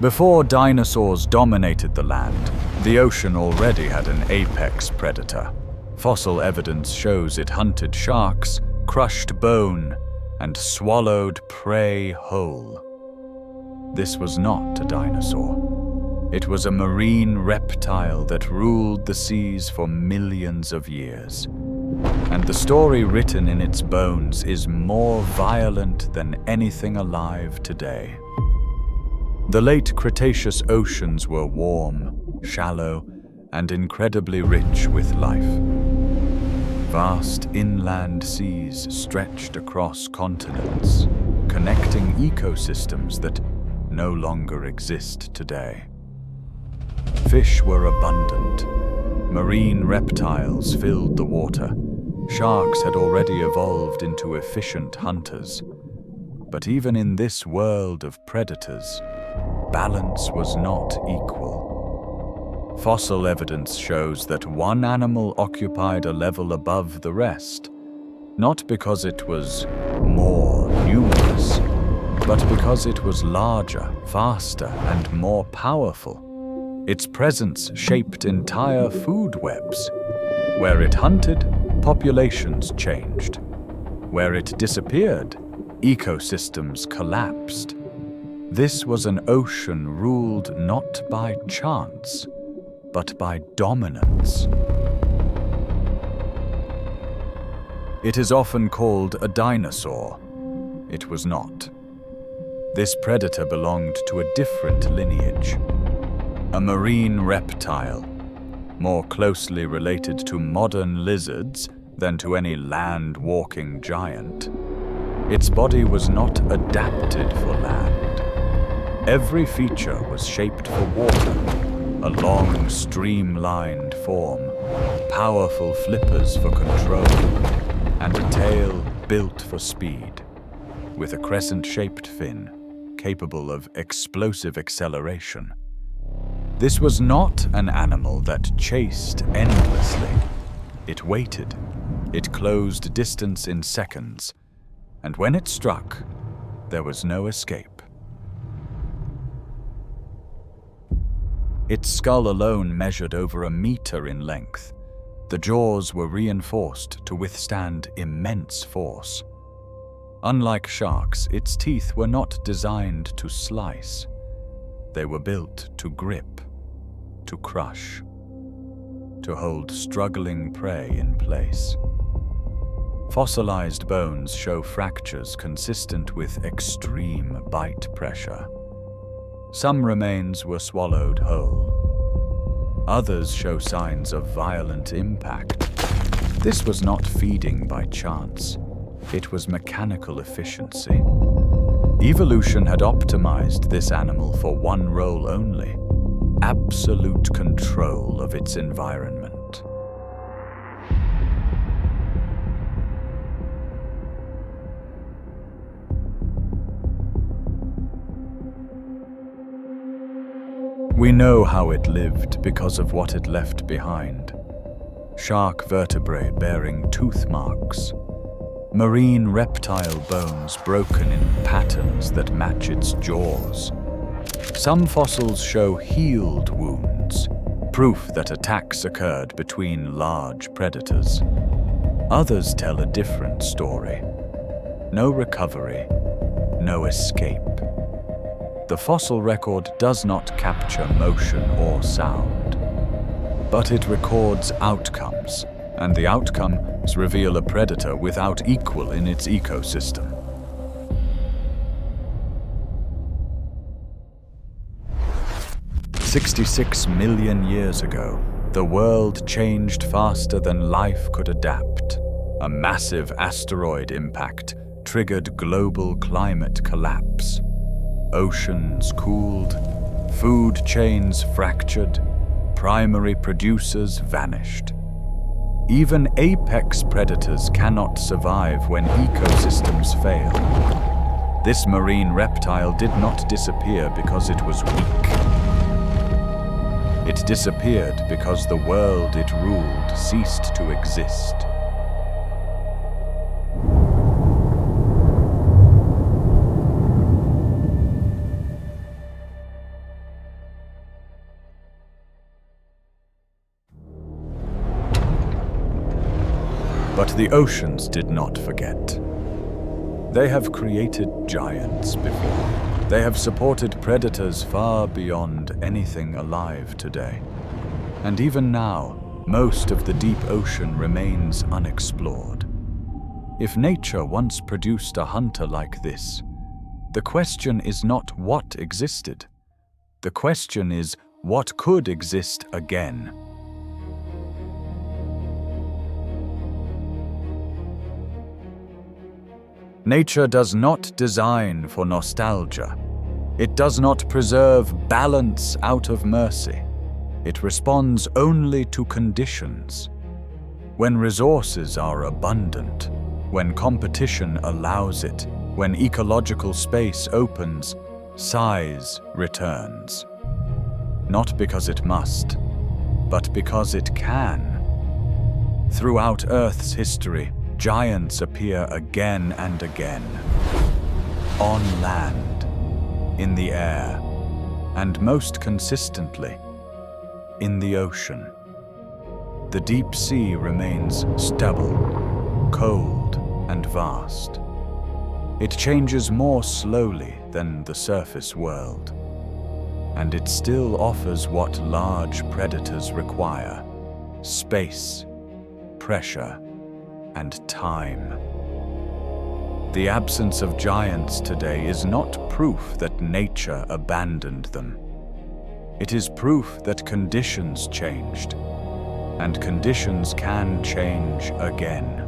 Before dinosaurs dominated the land, the ocean already had an apex predator. Fossil evidence shows it hunted sharks, crushed bone, and swallowed prey whole. This was not a dinosaur. It was a marine reptile that ruled the seas for millions of years. And the story written in its bones is more violent than anything alive today. The late Cretaceous oceans were warm, shallow, and incredibly rich with life. Vast inland seas stretched across continents, connecting ecosystems that no longer exist today. Fish were abundant. Marine reptiles filled the water. Sharks had already evolved into efficient hunters. But even in this world of predators, balance was not equal. Fossil evidence shows that one animal occupied a level above the rest, not because it was more numerous, but because it was larger, faster, and more powerful. Its presence shaped entire food webs. Where it hunted, populations changed. Where it disappeared, ecosystems collapsed. This was an ocean ruled not by chance, but by dominance. It is often called a dinosaur. It was not. This predator belonged to a different lineage. A marine reptile, more closely related to modern lizards than to any land-walking giant. Its body was not adapted for land. Every feature was shaped for water, a long, streamlined form, powerful flippers for control, and a tail built for speed, with a crescent-shaped fin, capable of explosive acceleration. This was not an animal that chased endlessly. It waited. It closed distance in seconds, and when it struck, there was no escape. Its skull alone measured over 1 meter in length. The jaws were reinforced to withstand immense force. Unlike sharks, its teeth were not designed to slice. They were built to grip, to crush, to hold struggling prey in place. Fossilized bones show fractures consistent with extreme bite pressure. Some remains were swallowed whole. Others show signs of violent impact. This was not feeding by chance. It was mechanical efficiency. Evolution had optimized this animal for one role only: absolute control of its environment. We know how it lived because of what it left behind. Shark vertebrae bearing tooth marks. Marine reptile bones broken in patterns that match its jaws. Some fossils show healed wounds, proof that attacks occurred between large predators. Others tell a different story. No recovery, no escape. The fossil record does not capture motion or sound, but it records outcomes, and the outcomes reveal a predator without equal in its ecosystem. "66 million years ago, the world changed faster than life could adapt. A massive asteroid impact triggered global climate collapse. Oceans cooled, food chains fractured, primary producers vanished. Even apex predators cannot survive when ecosystems fail. This marine reptile did not disappear because it was weak. It disappeared because the world it ruled ceased to exist. But the oceans did not forget. They have created giants before. They have supported predators far beyond anything alive today. And even now, most of the deep ocean remains unexplored. If nature once produced a hunter like this, the question is not what existed. The question is what could exist again. Nature does not design for nostalgia. It does not preserve balance out of mercy. It responds only to conditions. When resources are abundant, when competition allows it, when ecological space opens, size returns. Not because it must, but because it can. Throughout Earth's history, giants appear again and again. On land, in the air, and most consistently, in the ocean. The deep sea remains stubble, cold, and vast. It changes more slowly than the surface world, and it still offers what large predators require: space, pressure, and time. The absence of giants today is not proof that nature abandoned them. It is proof that conditions changed, and conditions can change again.